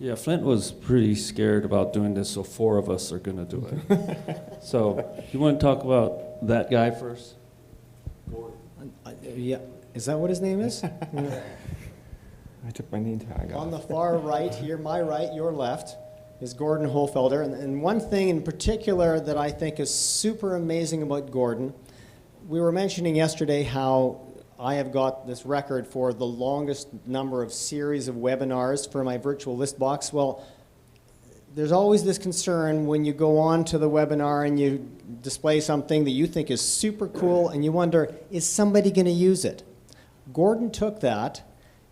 Yeah, Flint was pretty scared about doing this, so 4 of us are going to do it. So, you want to talk about that guy first? Yeah, is that what his name is? I took my name tag off. On the far right here, my right, your left, is Gordon Holfelder. And one thing in particular that I think is super amazing about Gordon, we were mentioning yesterday how I have got this record for the longest number of series of webinars for my virtual list box. Well, there's always this concern when you go on to the webinar and you display something that you think is super cool and you wonder, is somebody going to use it? Gordon took that,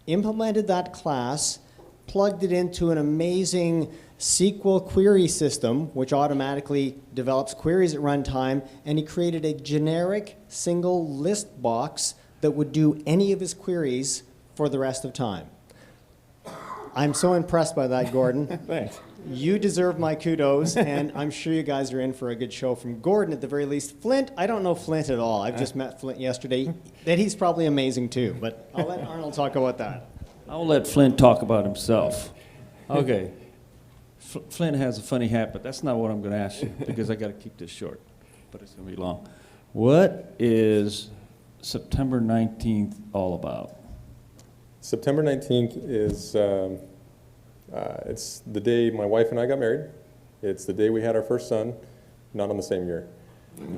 implemented that class, plugged it into an amazing SQL query system, which automatically develops queries at runtime, and he created a generic single list box that would do any of his queries for the rest of time. I'm so impressed by that, Gordon. Thanks. You deserve my kudos, and I'm sure you guys are in for a good show from Gordon at the very least. Flint, I don't know Flint at all. I've just met Flint yesterday. That he's probably amazing too, but I'll let Arnold talk about that. I'll let Flint talk about himself. Okay. Flint has a funny hat, but that's not what I'm going to ask you, because I got to keep this short, but it's going to be long. What is September 19th all about? September 19th is it's the day my wife and I got married. It's the day we had our first son, not on the same year.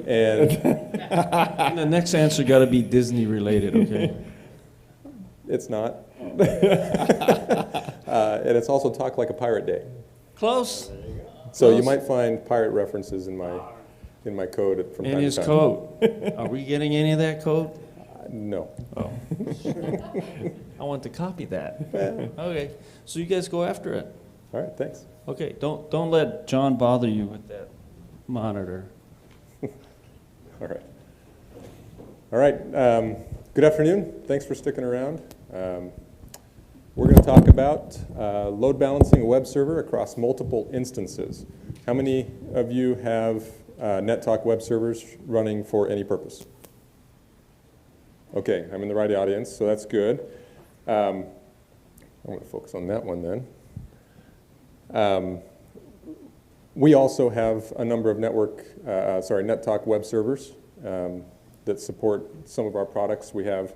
And, And the next answer got to be Disney related, okay? it's not. And it's also Talk Like a Pirate Day. Close. So Close. you might find pirate references in my code from time In to his time. code. Are we getting any of that code? No. Oh. I want to copy that. Okay. So you guys go after it. All right, thanks. Okay. Don't let John bother you with that monitor. All right. All right. Good afternoon. Thanks for sticking around. We're going to talk about load balancing a web server across multiple instances. How many of you have NetTalk web servers running for any purpose? Okay, I'm in the right audience, so that's good. I'm going to focus on that one then. We also have a number of NetTalk web servers that support some of our products. We have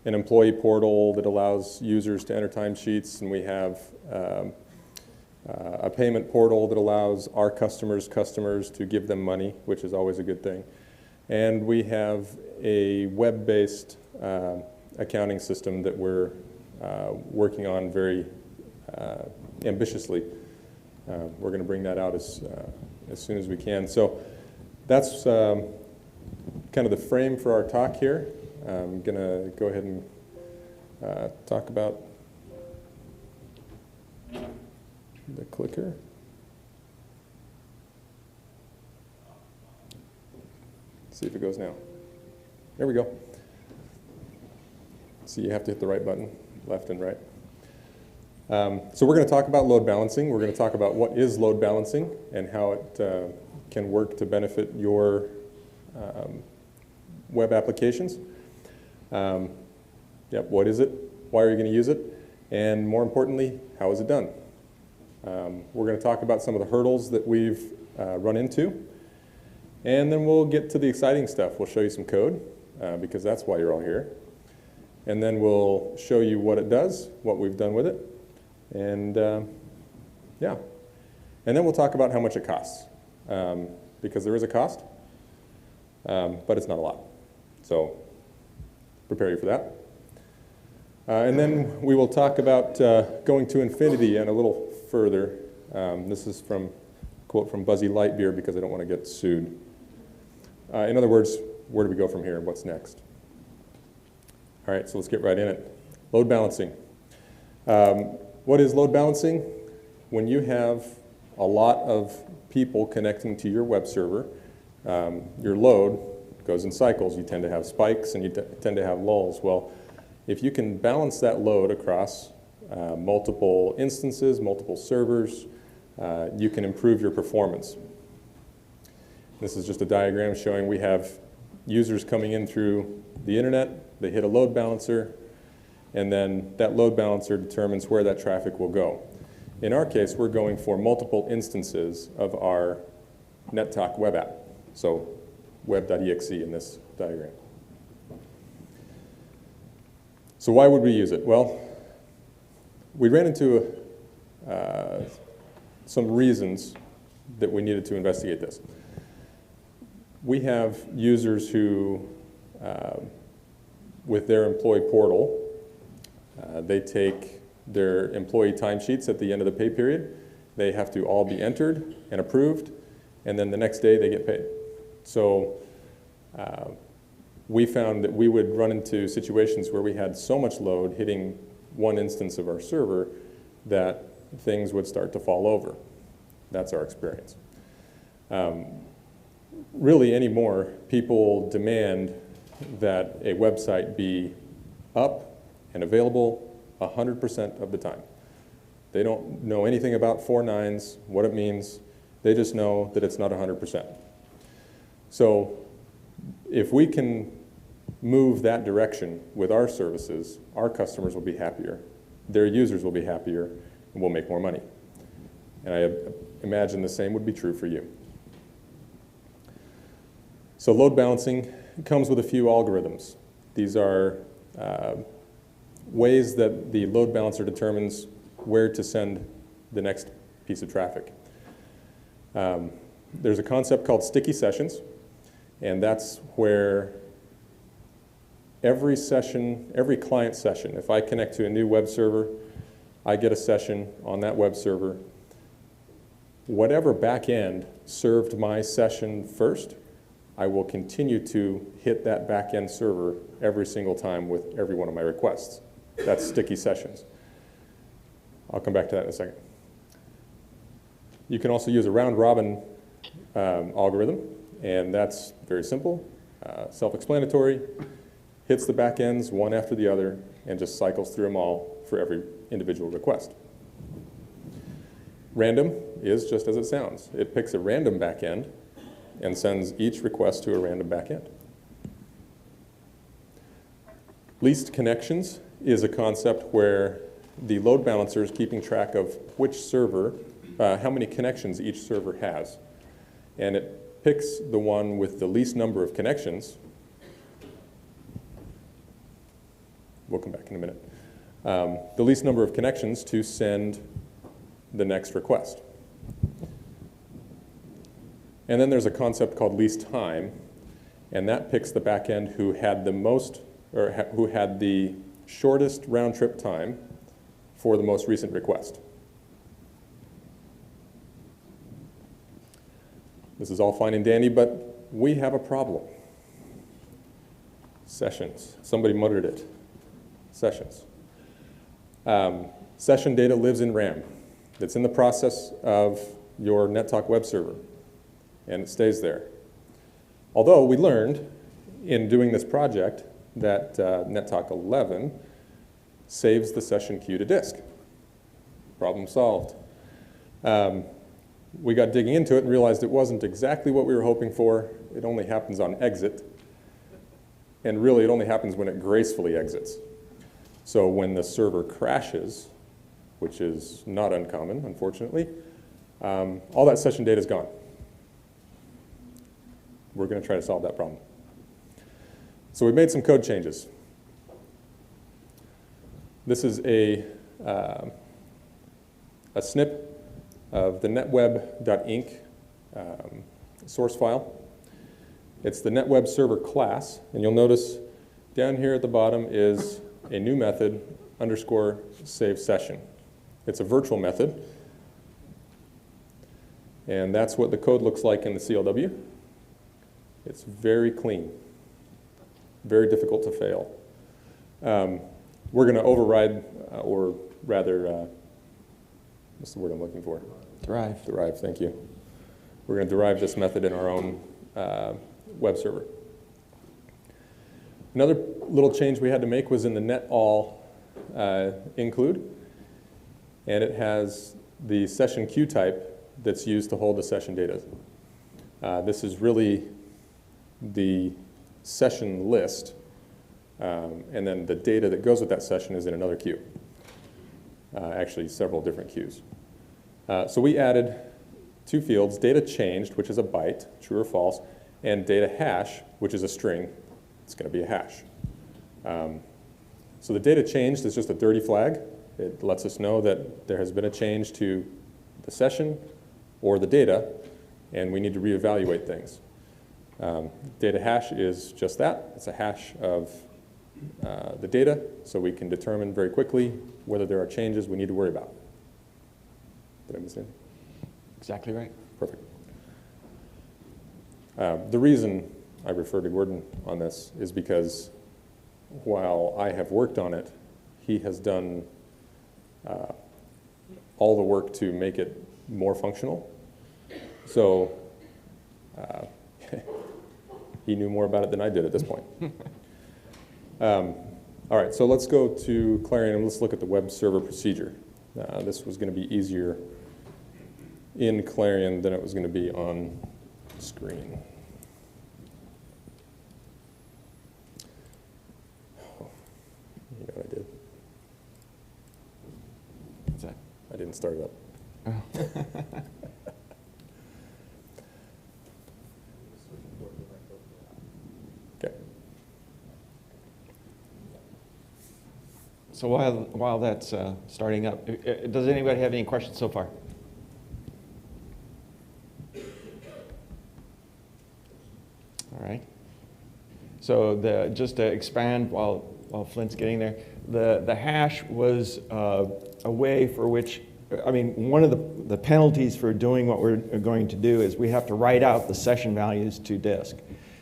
an employee portal that allows users to enter timesheets, and we have a payment portal that allows our customers to give them money, which is always a good thing. And we have a web-based accounting system that we're working on very ambitiously. We're going to bring that out as soon as we can. So that's kind of the frame for our talk here. I'm going to go ahead and talk about the clicker. See if it goes now. There we go. So you have to hit the right button, left and right. So we're going to talk about load balancing. We're going to talk about what is load balancing and how it can work to benefit your web applications. What is it? Why are you going to use it? And more importantly, how is it done? We're going to talk about some of the hurdles that we've run into. And then we'll get to the exciting stuff. We'll show you some code, because that's why you're all here. And then we'll show you what it does, what we've done with it. And yeah. And then we'll talk about how much it costs, because there is a cost, but it's not a lot. So prepare you for that. And then we will talk about going to infinity and a little further. This is from a quote from Buzzy Lightyear, because I don't want to get sued. In other words, where do we go from here? What's next? All right, so let's get right in it. Load balancing. What is load balancing? When you have a lot of people connecting to your web server, your load goes in cycles. You tend to have spikes and you tend to have lulls. Well, if you can balance that load across multiple instances, multiple servers, you can improve your performance. This is just a diagram showing we have users coming in through the internet. They hit a load balancer, and then that load balancer determines where that traffic will go. In our case, we're going for multiple instances of our NetTalk web app, so web.exe in this diagram. So why would we use it? Well, we ran into some reasons that we needed to investigate this. We have users who, with their employee portal, they take their employee timesheets at the end of the pay period. They have to all be entered and approved, and then the next day they get paid. So we found that we would run into situations where we had so much load hitting one instance of our server that things would start to fall over. That's our experience. Really anymore, people demand that a website be up and available 100% of the time. They don't know anything about 4 nines, what it means. They just know that it's not 100%. So if we can move that direction with our services, our customers will be happier, their users will be happier, and we'll make more money. And I imagine the same would be true for you. So load balancing comes with a few algorithms. These are ways that the load balancer determines where to send the next piece of traffic. There's a concept called sticky sessions, and that's where every session, every client session, if I connect to a new web server, I get a session on that web server. Whatever backend served my session first, I will continue to hit that backend server every single time with every one of my requests. That's sticky sessions. I'll come back to that in a second. You can also use a round robin algorithm, and that's very simple, self-explanatory, hits the backends one after the other, and just cycles through them all for every individual request. Random is just as it sounds. It picks a random backend and sends each request to a random backend. Least connections is a concept where the load balancer is keeping track of which server, how many connections each server has. And it picks the one with the least number of connections. We'll come back in a minute. The least number of connections to send the next request. And then there's a concept called least time, and that picks the backend who had the most, or who had the shortest round trip time for the most recent request. This is all fine and dandy, but we have a problem. Sessions. Somebody muttered it. Sessions. Session data lives in RAM. It's in the process of your NetTalk web server, and it stays there. Although we learned in doing this project that NetTalk 11 saves the session queue to disk. Problem solved. We got digging into it and realized it wasn't exactly what we were hoping for. It only happens on exit. And really, it only happens when it gracefully exits. So when the server crashes, which is not uncommon, unfortunately, all that session data is gone. We're going to try to solve that problem. So we made some code changes. This is a snip of the netweb.inc source file. It's the netweb server class, and you'll notice down here at the bottom is a new method, underscore save session. It's a virtual method, and that's what the code looks like in the CLW. It's very clean, very difficult to fail. We're going to override, or rather, what's the word I'm looking for? Derive. Derive, thank you. We're going to derive this method in our own web server. Another little change we had to make was in the netall include, and it has the session queue type that's used to hold the session data. This is really the session list, and then the data that goes with that session is in another queue. Actually, several different queues. So we added two fields, data changed, which is a byte, true or false, and data hash, which is a string. It's going to be a hash. So the data changed is just a dirty flag. It lets us know that there has been a change to the session or the data, and we need to reevaluate things. Data hash is just that. It's a hash of the data, so we can determine very quickly whether there are changes we need to worry about. Did I miss anything? Exactly right. Perfect. The reason I refer to Gordon on this is because while I have worked on it, he has done all the work to make it more functional. So he knew more about it than I did at this point. All right, so let's go to Clarion and let's look at the web server procedure. This was going to be easier in Clarion than it was going to be on screen. Oh, you know what I did? What's that? I didn't start it up. Oh. Okay. So while that's starting up, does anybody have any questions so far? All right. So just to expand while Flint's getting there, the hash was a way for which, I mean, one of the penalties for doing what we're going to do is we have to write out the session values to disk.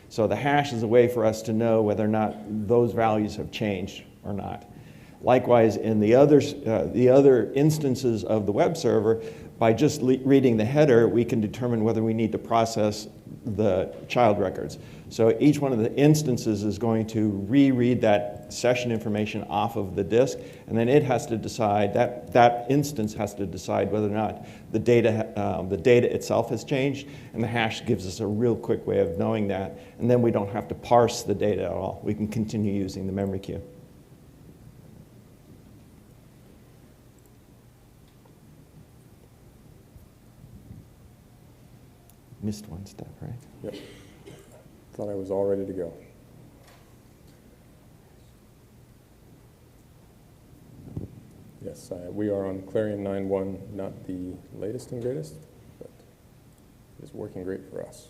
So the hash is a way for us to know whether or not those values have changed or not. Likewise, in the other instances of the web server, by just reading the header, we can determine whether we need to process the child records. So each one of the instances is going to reread that session information off of the disk, and then it has to decide, that instance has to decide whether or not the data itself has changed, and the hash gives us a real quick way of knowing that, and then we don't have to parse the data at all. We can continue using the memory queue. Missed one step, right? Yep. Thought I was all ready to go. Yes, we are on Clarion 9.1, not the latest and greatest, but it is working great for us.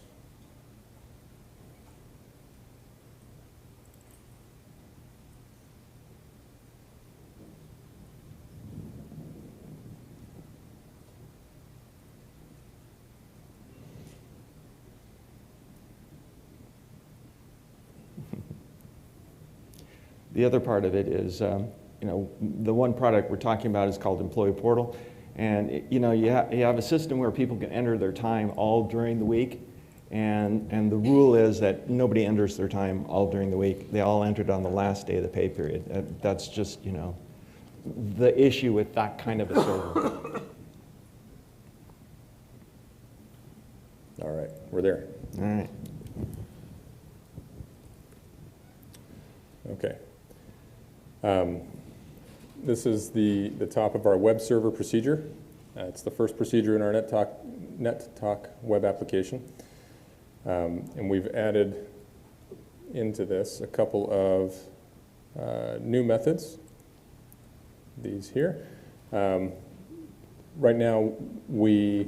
The other part of it is, the one product we're talking about is called Employee Portal. And, you have a system where people can enter their time all during the week. And the rule is that nobody enters their time all during the week. They all enter it on the last day of the pay period. That's just, the issue with that kind of a server. All right, we're there. All right. Okay. This is the top of our web server procedure. It's the first procedure in our NetTalk web application. And we've added into this a couple of new methods, these here. Right now, we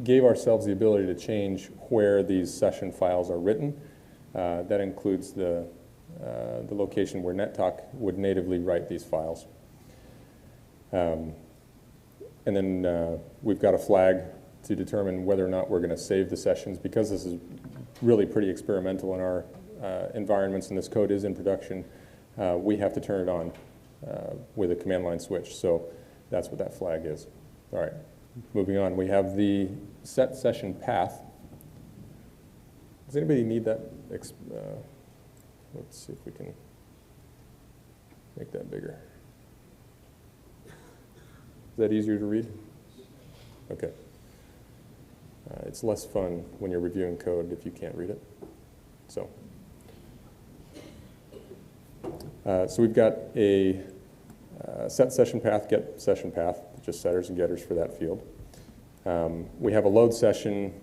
gave ourselves the ability to change where these session files are written. That includes the location where NetTalk would natively write these files. And then we've got a flag to determine whether or not we're going to save the sessions. Because this is really pretty experimental in our environments and this code is in production, we have to turn it on with a command line switch. So that's what that flag is. All right, moving on. We have the set session path. Does anybody need that? Let's see if we can make that bigger. Is that easier to read? Okay. It's less fun when you're reviewing code if you can't read it. So we've got a set session path, get session path, just setters and getters for that field. We have a load session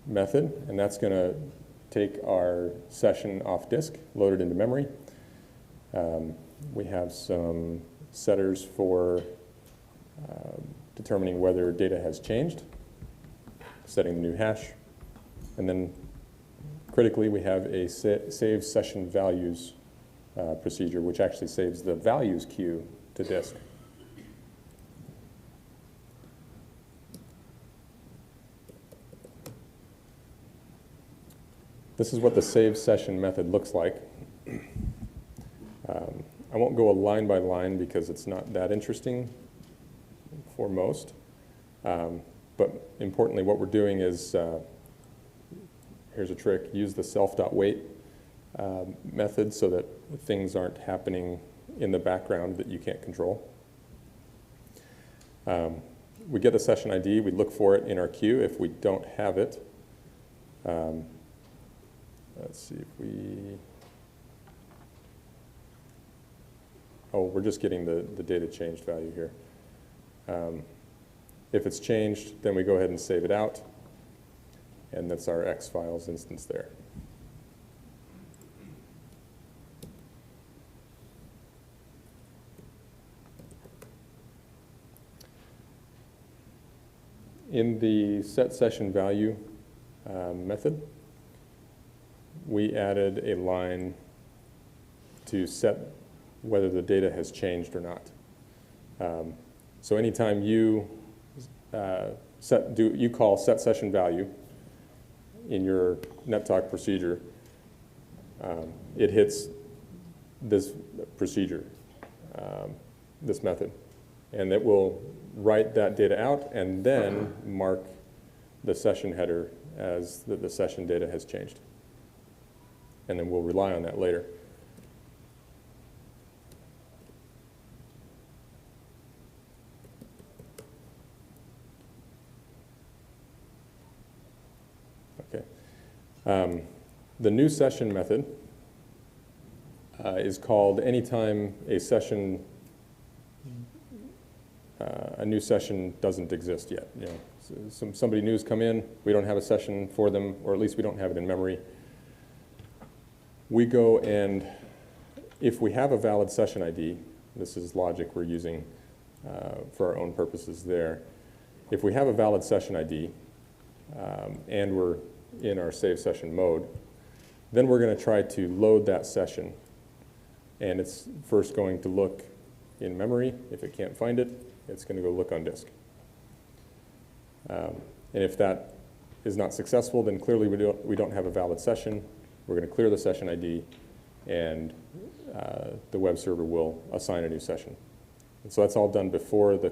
method, and that's going to take our session off disk, load it into memory. We have some setters for determining whether data has changed, setting the new hash, and then critically we have a save session values procedure, which actually saves the values queue to disk. This is what the save session method looks like. I won't go line by line because it's not that interesting for most. But importantly, what we're doing is, here's a trick, use the self.wait method so that things aren't happening in the background that you can't control. We get the session ID, we look for it in our queue. If we don't have it, let's see if we, we're just getting the data changed value here. If it's changed, then we go ahead and save it out, and that's our X files instance there. In the set session value method, we added a line to set whether the data has changed or not. So anytime you you call set session value in your NetTalk procedure, it hits this procedure, this method, and it will write that data out and then mark the session header as the session data has changed. And then we'll rely on that later. Okay. The new session method is called anytime a new session doesn't exist yet. You know, somebody new's come in, we don't have a session for them, or at least we don't have it in memory. We go and, if we have a valid session ID, this is logic we're using for our own purposes there. If we have a valid session ID and we're in our save session mode, then we're going to try to load that session. And it's first going to look in memory. If it can't find it, it's going to go look on disk. And if that is not successful, then clearly we don't have a valid session. We're going to clear the session ID, and the web server will assign a new session. And so that's all done before the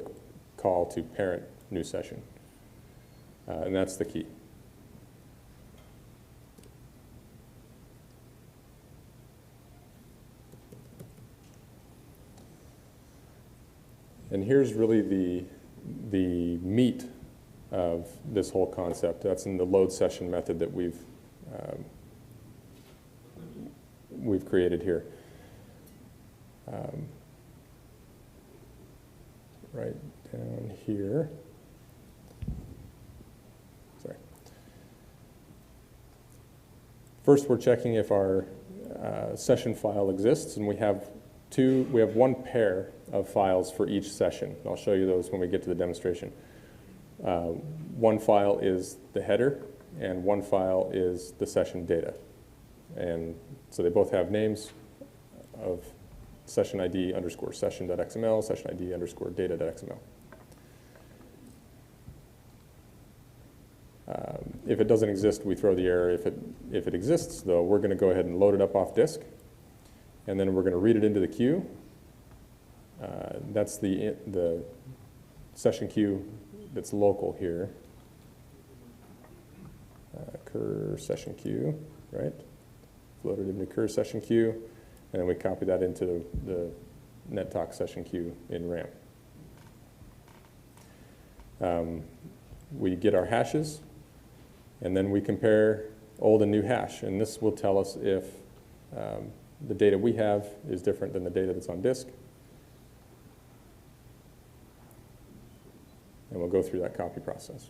call to parent new session. And that's the key. And here's really the meat of this whole concept. That's in the load session method that we've created here. Right down here. Sorry. First, we're checking if our session file exists, and we have one pair of files for each session. I'll show you those when we get to the demonstration. One file is the header, and one file is the session data. And so they both have names of session ID underscore session.xml, session ID underscore data.xml. If it doesn't exist, we throw the error. If it exists, though, we're going to go ahead and load it up off disk, and then we're going to read it into the queue. That's the session queue that's local here. Cur session queue, right? Loaded into cur session queue, and then we copy that into the NetTalk session queue in RAM. We get our hashes, and then we compare old and new hash, and this will tell us if the data we have is different than the data that's on disk. And we'll go through that copy process.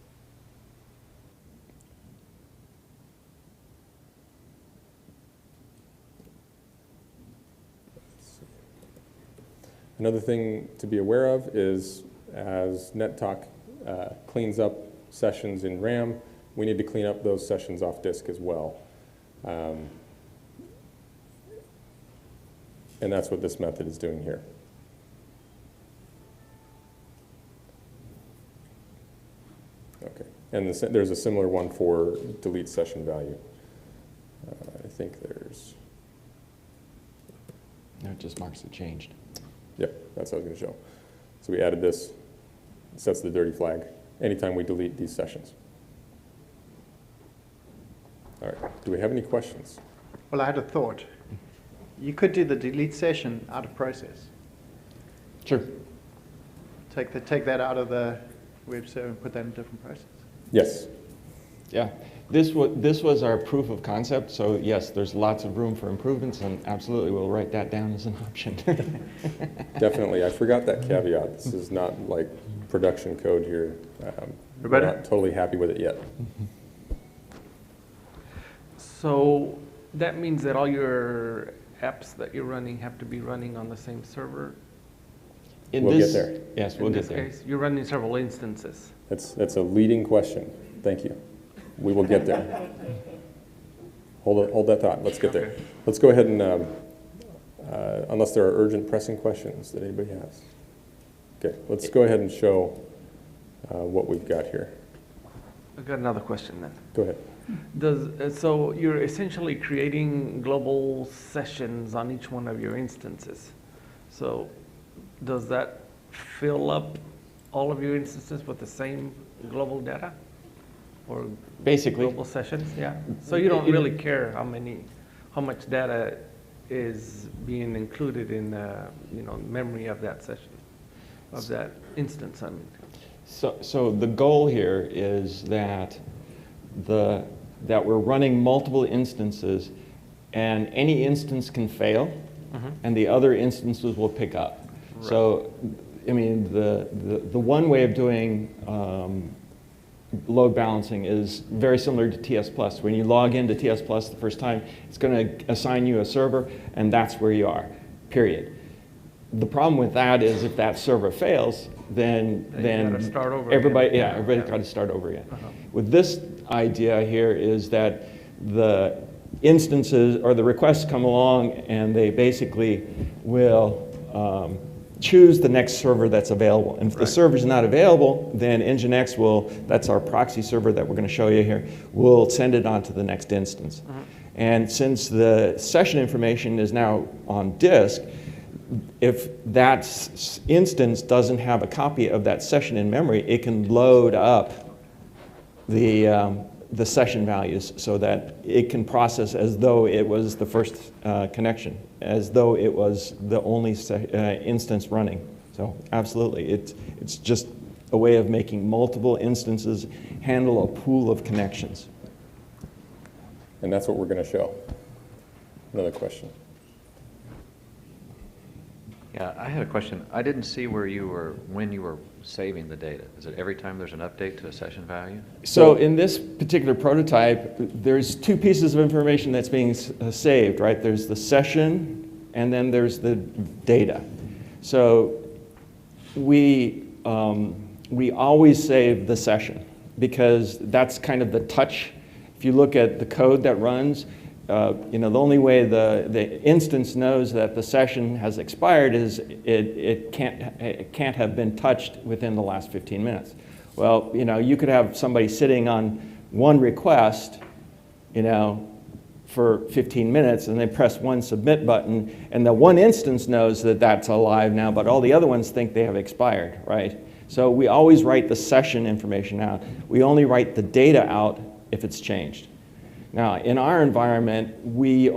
Another thing to be aware of is as NetTalk cleans up sessions in RAM, we need to clean up those sessions off disk as well. And that's what this method is doing here. Okay, and there's a similar one for delete session value. I think there's... No, it just marks it changed. Yep, that's what I was going to show. So we added this, it sets the dirty flag anytime we delete these sessions. All right, do we have any questions? Well, I had a thought. You could do the delete session out of process. Sure. Take that out of the web server and put that in a different process. Yes. Yeah. This was our proof of concept, so yes, there's lots of room for improvements, and absolutely we'll write that down as an option. Definitely. I forgot that caveat. This is not like production code here. We're Roberta? not totally happy with it yet. So that means that all your apps that you're running have to be running on the same server? We'll get there. Yes, we'll In get this there. case, you're running several instances. That's a leading question. Thank you. We will get there. Hold that thought. Let's get there. Okay. Let's go ahead and, unless there are urgent pressing questions that anybody has. Okay, let's go ahead and show what we've got here. I've got another question then. Go ahead. So you're essentially creating global sessions on each one of your instances. So does that fill up all of your instances with the same global data? Or Basically. global sessions? Yeah. So you don't really care how much data is being included in the memory of that session, of that instance, I mean. So the goal here is that we're running multiple instances, and any instance can fail, and the other instances will pick up. Right. So, I mean, the one way of doing load balancing is very similar to TS Plus. When you log into TS Plus the first time, it's going to assign you a server, and that's where you are, period. The problem with that is if that server fails, then you gotta start over everybody, again. yeah, everybody's got to start over again. With this idea here is that the instances or the requests come along and they basically will choose the next server that's available. And if the server's not available, then Nginx will, that's our proxy server that we're going to show you here, will send it on to the next instance. And since the session information is now on disk, if that instance doesn't have a copy of that session in memory, it can load up the session values so that it can process as though it was the first connection, as though it was the only instance running. So absolutely, it's just a way of making multiple instances handle a pool of connections. And that's what we're going to show. Another question. Yeah, I had a question. I didn't see when you were saving the data. Is it every time there's an update to a session value? So in this particular prototype, there's two pieces of information that's being saved, right? There's the session, and then there's the data. So we always save the session because that's kind of the touch. If you look at the code that runs, the only way the instance knows that the session has expired is it can't have been touched within the last 15 minutes. Well, you could have somebody sitting on one request, for 15 minutes, and they press one submit button, and the one instance knows that that's alive now, but all the other ones think they have expired, right? So we always write the session information out. We only write the data out if it's changed. Now, in our environment, we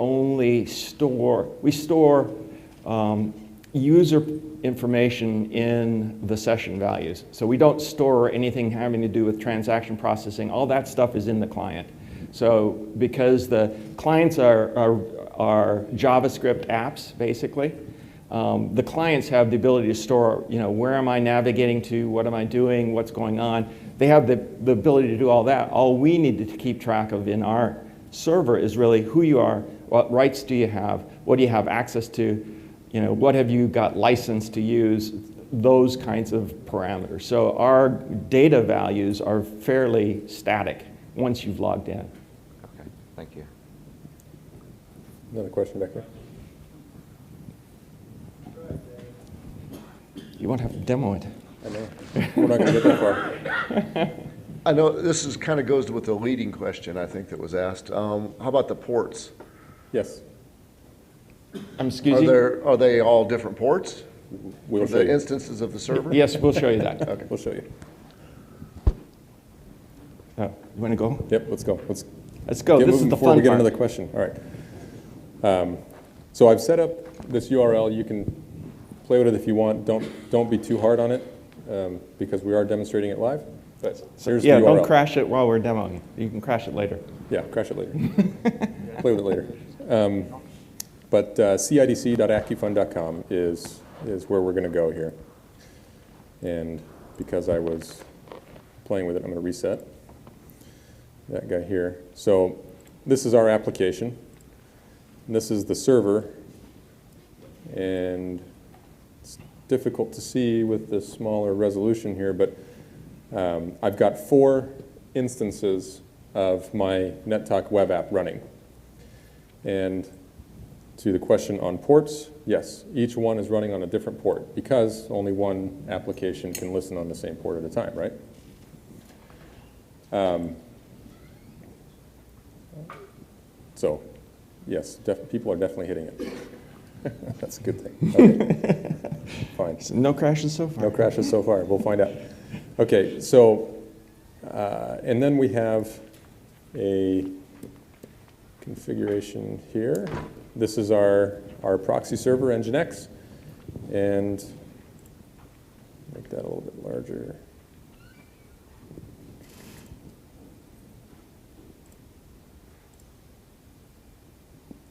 store user information in the session values. So we don't store anything having to do with transaction processing. All that stuff is in the client. So because the clients are JavaScript apps, basically, the clients have the ability to store, where am I navigating to, what am I doing, what's going on. They have the ability to do all that. All we need to keep track of in our server is really who you are, what rights do you have, what do you have access to, you know, what have you got licensed to use, those kinds of parameters. So our data values are fairly static once you've logged in. Okay, thank you. Another question back there? You won't have to demo it. I know. We're not going to get that far. I know this is kind of goes with the leading question, I think, that was asked. How about the ports? Yes, Excuse you? Are they all different ports? we'll For show the you. instances of the server? Yes, we'll show you that. Okay. We'll show you. You want to go? Yep, let's go. Let's Let's go. get This is moving the before fun we get part. into the question. All right. So I've set up this URL. You can play with it if you want. Don't be too hard on it because we are demonstrating it live. But here's Yeah, the URL. don't crash it while we're demoing. You can crash it later. Yeah, crash it later. Play with it later. But CIDC.acufund.com is where we're going to go here. And because I was playing with it, I'm going to reset that guy here. So this is our application. And this is the server. And it's difficult to see with the smaller resolution here, but I've got 4 instances of my NetTalk web app running. And to the question on ports, yes, each one is running on a different port because only one application can listen on the same port at a time, right? So, yes, people are definitely hitting it. That's a good thing. Okay. Fine. So no crashes so far. No crashes so far. We'll find out. Okay, so, and then we have a configuration here. This is our proxy server, Nginx, and make that a little bit larger.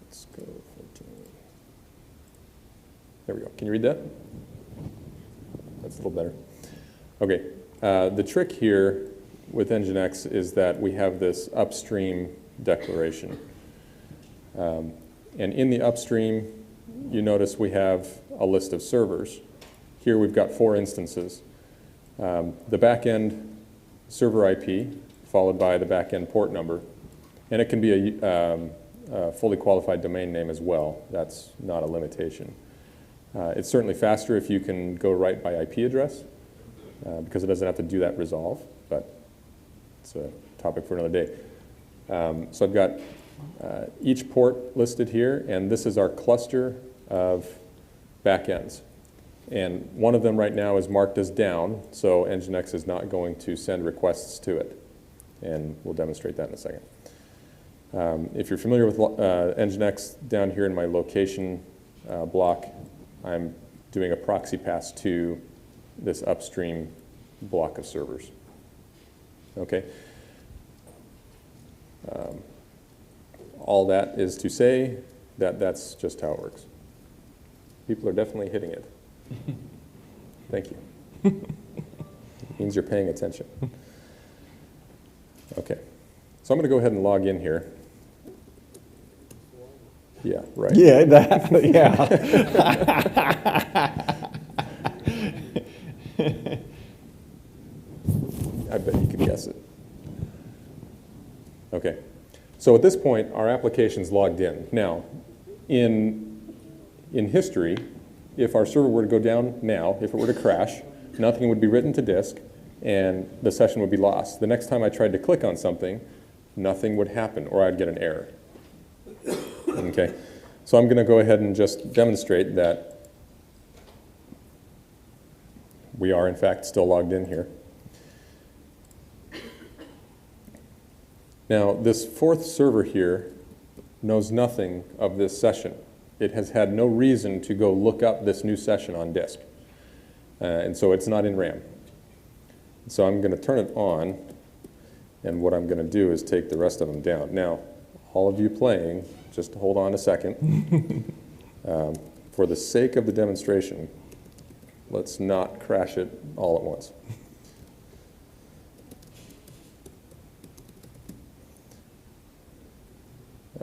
Let's go 14. There we go. Can you read that? That's a little better. Okay, the trick here with Nginx is that we have this upstream declaration. And in the upstream, you notice we have a list of servers. Here we've got 4 instances. The backend server IP, followed by the backend port number. And it can be a fully qualified domain name as well. That's not a limitation. It's certainly faster if you can go right by IP address, because it doesn't have to do that resolve, but it's a topic for another day. So I've got each port listed here, and this is our cluster of backends. And one of them right now is marked as down, so Nginx is not going to send requests to it. And we'll demonstrate that in a second. If you're familiar with Nginx, down here in my location block, I'm doing a proxy pass to this upstream block of servers. Okay. All that is to say that that's just how it works. People are definitely hitting it. Thank you. It means you're paying attention. Okay. So I'm going to go ahead and log in here. Yeah, right. Yeah, that, yeah. I bet you can guess it. Okay. So at this point, our application's logged in. Now, in history, if our server were to go down now, if it were to crash, nothing would be written to disk, and the session would be lost. The next time I tried to click on something, nothing would happen, or I'd get an error. Okay. So I'm going to go ahead and just demonstrate that we are, in fact, still logged in here. Now, this 4th server here knows nothing of this session. It has had no reason to go look up this new session on disk. And so it's not in RAM. So I'm going to turn it on, and what I'm going to do is take the rest of them down. Now, all of you playing, just hold on a second. For the sake of the demonstration, let's not crash it all at once.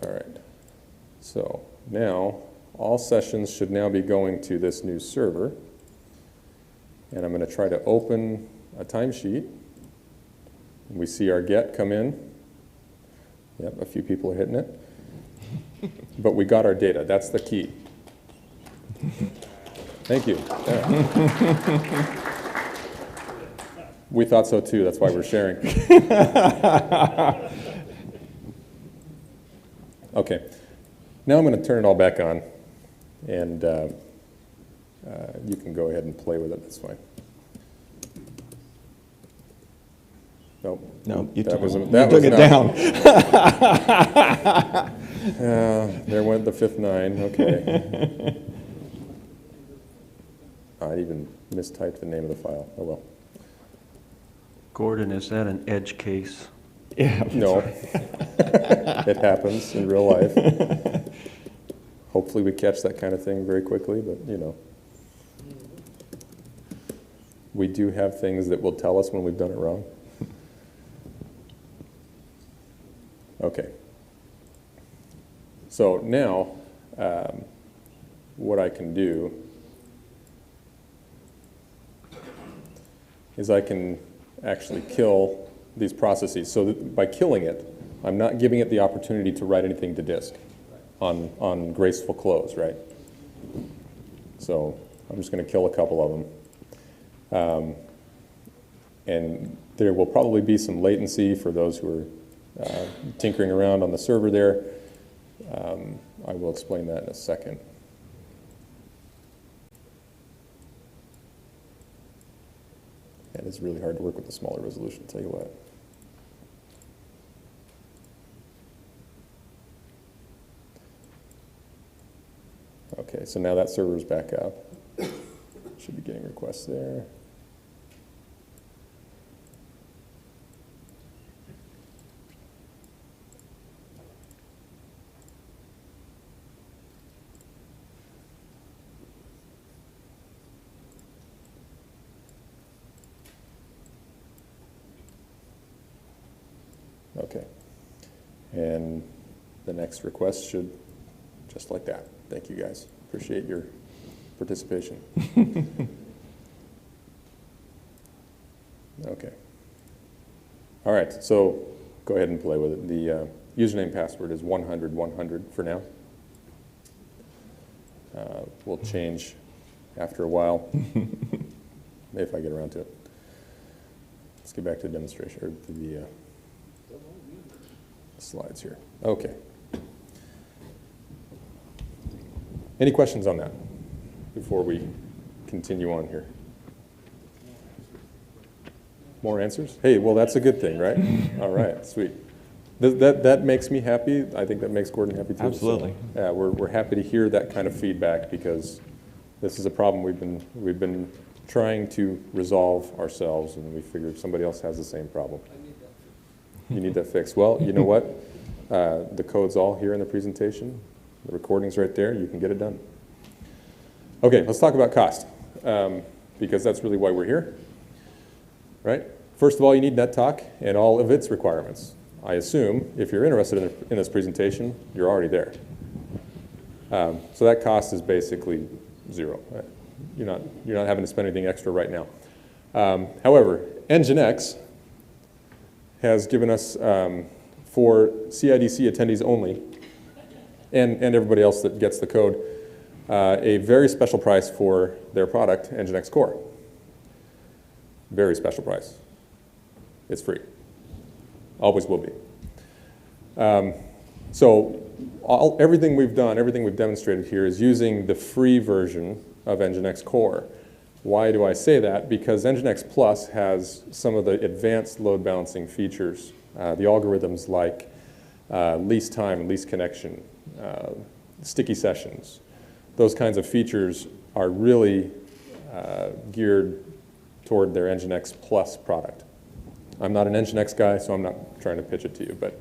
All right, so now all sessions should now be going to this new server. And I'm going to try to open a timesheet. We see our get come in. Yep, a few people are hitting it. But we got our data. That's the key. Thank you. Yeah. We thought so too. That's why we're sharing. Okay. Now I'm going to turn it all back on, and you can go ahead and play with it. That's fine. Nope. No, you That took, was a- you that took was it not- down. There went the fifth 9. Okay. I even mistyped the name of the file. Oh well. Gordon, is that an edge case? Yeah. No. It happens in real life. Hopefully we catch that kind of thing very quickly, but you know. We do have things that will tell us when we've done it wrong. Okay. So now, what I can do is I can actually kill these processes. So that by killing it, I'm not giving it the opportunity to write anything to disk on graceful close, right? So I'm just going to kill a couple of them. And there will probably be some latency for those who are tinkering around on the server there. I will explain that in a second. And it's really hard to work with the smaller resolution, I'll tell you what. Okay, so now that server is back up. Should be getting requests there. Okay, and the next request should, just like that. Thank you guys. Appreciate your participation. Okay. All right, so go ahead and play with it. The username password is 100 for now. We'll change after a while, if I get around to it. Let's get back to the demonstration, or to the slides here. Okay. Any questions on that before we continue on here? More answers? Hey, well, that's a good thing, right? All right, sweet. That makes me happy. I think that makes Gordon happy too. Absolutely. So, yeah, we're happy to hear that kind of feedback, because this is a problem we've been trying to resolve ourselves, and we figured somebody else has the same problem. You need that fixed. Well, you know what? The code's all here in the presentation. The recording's right there. You can get it done. Okay, let's talk about cost, because that's really why we're here, right? First of all, you need NetTalk and all of its requirements. I assume if you're interested in this presentation, you're already there. So that cost is basically zero. Right? You're not having to spend anything extra right now. However, NGINX has given us, for CIDC attendees only, and everybody else that gets the code, a very special price for their product, NGINX Core. Very special price. It's free. Always will be. So everything we've done, everything we've demonstrated here is using the free version of NGINX Core. Why do I say that? Because NGINX Plus has some of the advanced load balancing features, the algorithms like least time, least connection, sticky sessions. Those kinds of features are really geared toward their NGINX Plus product. I'm not an NGINX guy, so I'm not trying to pitch it to you, but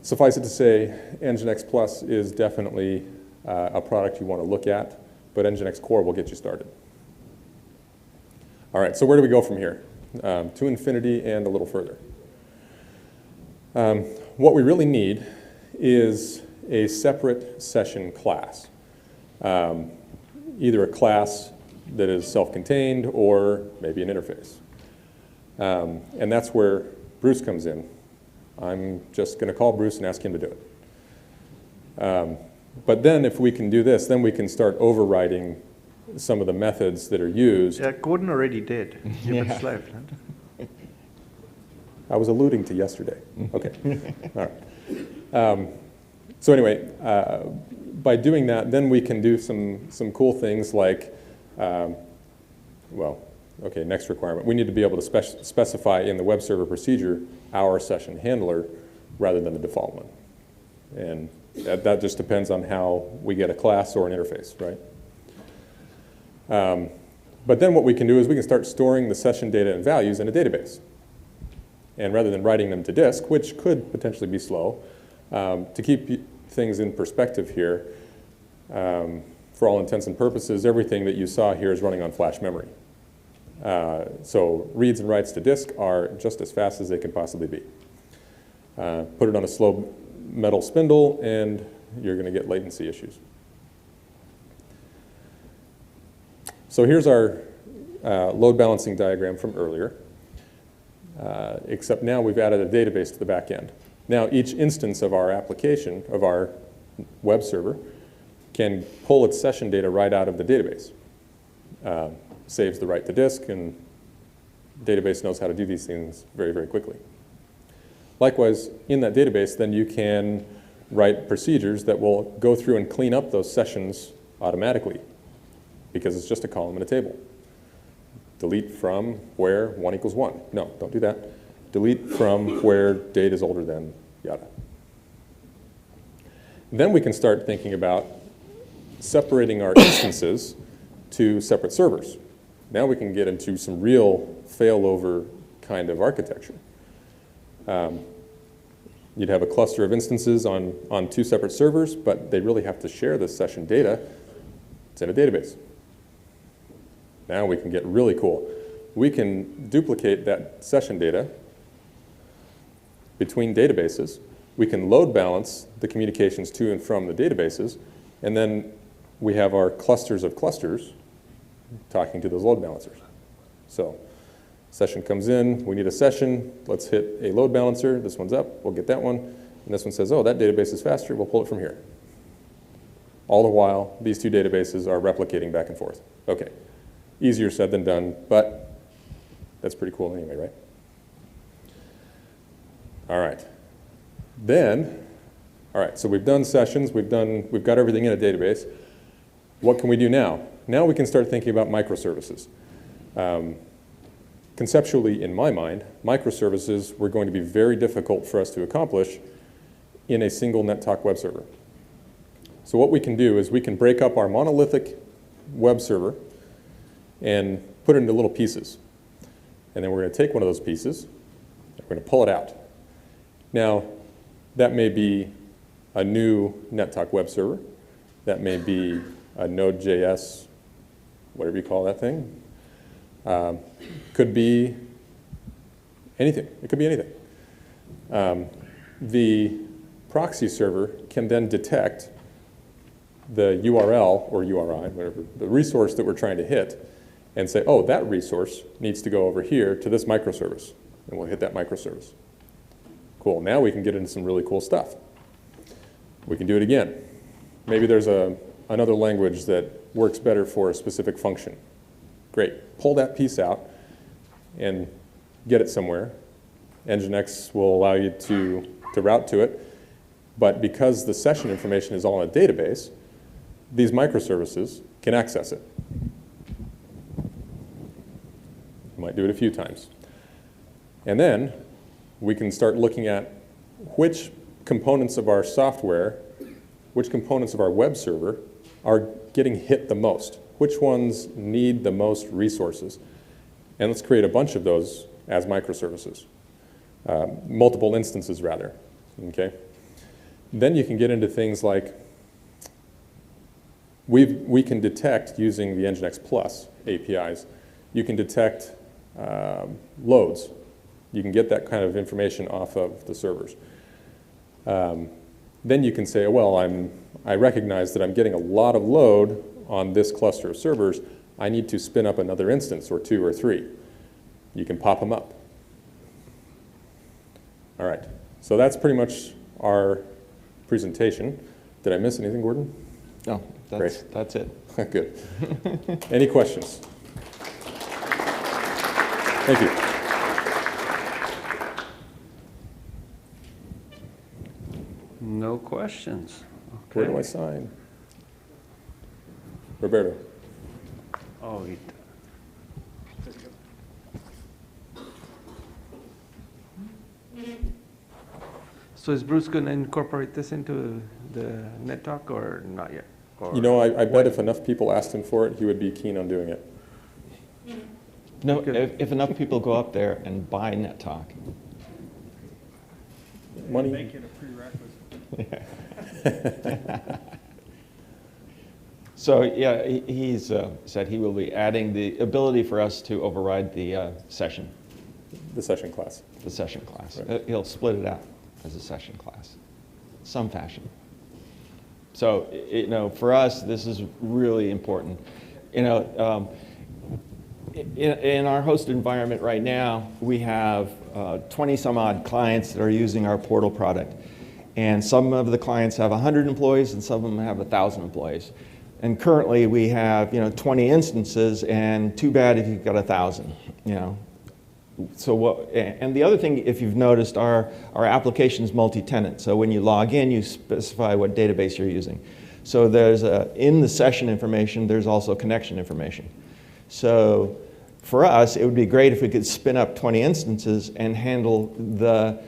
suffice it to say, NGINX Plus is definitely a product you want to look at, but NGINX Core will get you started. All right, so where do we go from here? To infinity and a little further. What we really need is a separate session class, either a class that is self-contained or maybe an interface. And that's where Bruce comes in. I'm just going to call Bruce and ask him to do it. But then if we can do this, then we can start overriding some of the methods that are used. Yeah, Gordon already did. You're a bit slow, Flint. I was alluding to yesterday. Okay. All right. So anyway, by doing that, then we can do some cool things like, well, okay, next requirement. We need to be able to specify in the web server procedure our session handler rather than the default one. And that just depends on how we get a class or an interface, right? But then what we can do is we can start storing the session data and values in a database. And rather than writing them to disk, which could potentially be slow, to keep things in perspective here, for all intents and purposes, everything that you saw here is running on flash memory. So reads and writes to disk are just as fast as they can possibly be. Put it on a slow metal spindle and you're going to get latency issues. So here's our load balancing diagram from earlier, except now we've added a database to the back end. Now each instance of our application, of our web server, can pull its session data right out of the database. Saves the write to disk, and database knows how to do these things very, very quickly. Likewise, in that database, then you can write procedures that will go through and clean up those sessions automatically, because it's just a column in a table. Delete from where 1 equals 1. No, don't do that. Delete from where date is older than yada. Then we can start thinking about separating our instances to separate servers. Now we can get into some real failover kind of architecture. You'd have a cluster of instances on 2 separate servers, but they really have to share the session data. It's in a database. Now we can get really cool. We can duplicate that session data between databases. We can load balance the communications to and from the databases, and then we have our clusters of clusters talking to those load balancers. So session comes in, we need a session, let's hit a load balancer, this one's up, we'll get that one, and this one says, oh, that database is faster, we'll pull it from here. All the while, these 2 databases are replicating back and forth. Okay, easier said than done, but that's pretty cool anyway, right? All right, then, all right, so we've done sessions, we've got everything in a database. What can we do now? Now we can start thinking about microservices. Conceptually, in my mind, microservices were going to be very difficult for us to accomplish in a single NetTalk web server. So what we can do is we can break up our monolithic web server and put it into little pieces. And then we're going to take one of those pieces, and we're going to pull it out. Now, that may be a new NetTalk web server. That may be a Node.js, whatever you call that thing. Could be anything. It could be anything. The proxy server can then detect the URL or URI, whatever, the resource that we're trying to hit, and say, oh, that resource needs to go over here to this microservice. And we'll hit that microservice. Cool. Now we can get into some really cool stuff. We can do it again. Maybe there's another language that works better for a specific function. Great. Pull that piece out and get it somewhere. Nginx will allow you to route to it. But because the session information is all in a database, these microservices can access it. You might do it a few times. And then we can start looking at which components of our software, which components of our web server are getting hit the most. Which ones need the most resources? And let's create a bunch of those as microservices. Multiple instances, rather. Okay? Then you can get into things like we can detect, using the Nginx Plus APIs, you can detect loads. You can get that kind of information off of the servers. then you can say, well, I recognize that I'm getting a lot of load on this cluster of servers. I need to spin up another instance or 2 or 3. You can pop them up. All right, so that's pretty much our presentation. Did I miss anything, Gordon? No, Great. that's it. Good. Any questions? Thank you. No questions. Where do I Okay. sign? Roberto. Oh, so is Bruce going to incorporate this into the net talk or not yet? Or You know, I bet if enough people asked him for it, he would be keen on doing it. No, Good. if enough people go up there and buy NetTalk. Money. Make it a prerequisite. So, yeah, he's said he will be adding the ability for us to override the session class. the session class. Right. He'll split it out as a session class, some fashion. So, you know, for us, this is really important. You know, in our hosted environment right now, we have 20 some odd clients that are using our portal product. And some of the clients have 100 employees and some of them have 1,000 employees. And currently we have, 20 instances, and too bad if you've got 1,000, So what, and the other thing, if you've noticed, our application is multi-tenant. So when you log in, you specify what database you're using. So there's in the session information, there's also connection information. So for us, it would be great if we could spin up 20 instances and handle the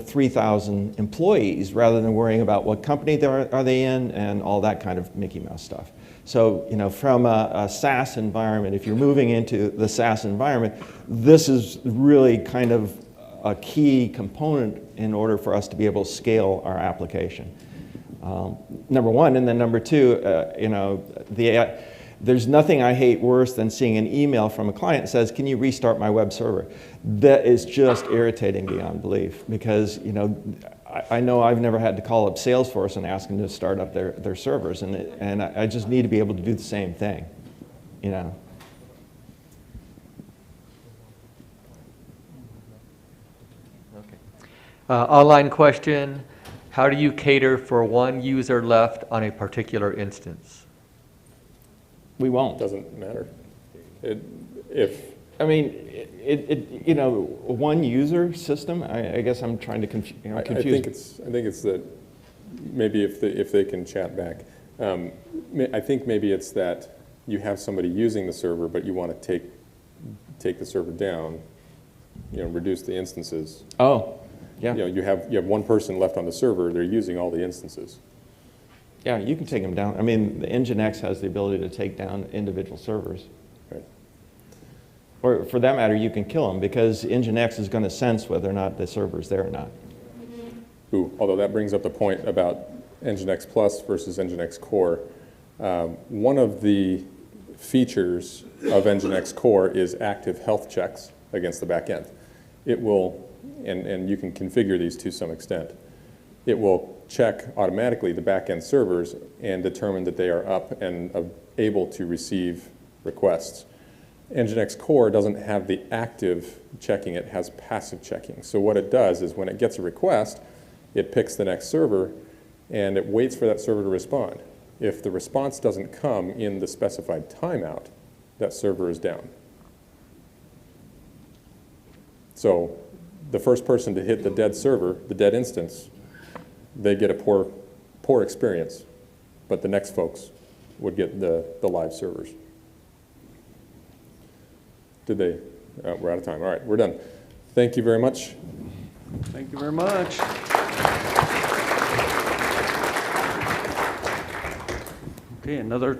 3,000 employees rather than worrying about what company are they in and all that kind of Mickey Mouse stuff. So, from a SaaS environment, if you're moving into the SaaS environment, this is really kind of a key component in order for us to be able to scale our application. Number one, and then number two, there's nothing I hate worse than seeing an email from a client that says, "Can you restart my web server?" That is just irritating beyond belief because, I know I've never had to call up Salesforce and ask them to start up their servers, and I just need to be able to do the same thing, Okay. Online question, how do you cater for one user left on a particular instance? We won't. Doesn't matter. One user system, I guess I'm trying to confuse. I think it's that maybe if they can chat back. I think maybe it's that you have somebody using the server, but you want to take the server down, reduce the instances. Oh, yeah. You have one person left on the server, they're using all the instances. Yeah, you can take them down. The Nginx has the ability to take down individual servers. Right. Or for that matter, you can kill them because Nginx is going to sense whether or not the server's there or not. Ooh, although that brings up the point about Nginx Plus versus Nginx Core. One of the features of Nginx Core is active health checks against the back end. It will, and you can configure these to some extent, it will check automatically the back-end servers and determine that they are up and able to receive requests. Nginx Core doesn't have the active checking, it has passive checking. So what it does is when it gets a request, it picks the next server and it waits for that server to respond. If the response doesn't come in the specified timeout, that server is down. So the first person to hit the dead server, the dead instance, they get a poor experience, but the next folks would get the live servers. Did they? We're out of time. All right, we're done. Thank you very much. Thank you very much. Okay, another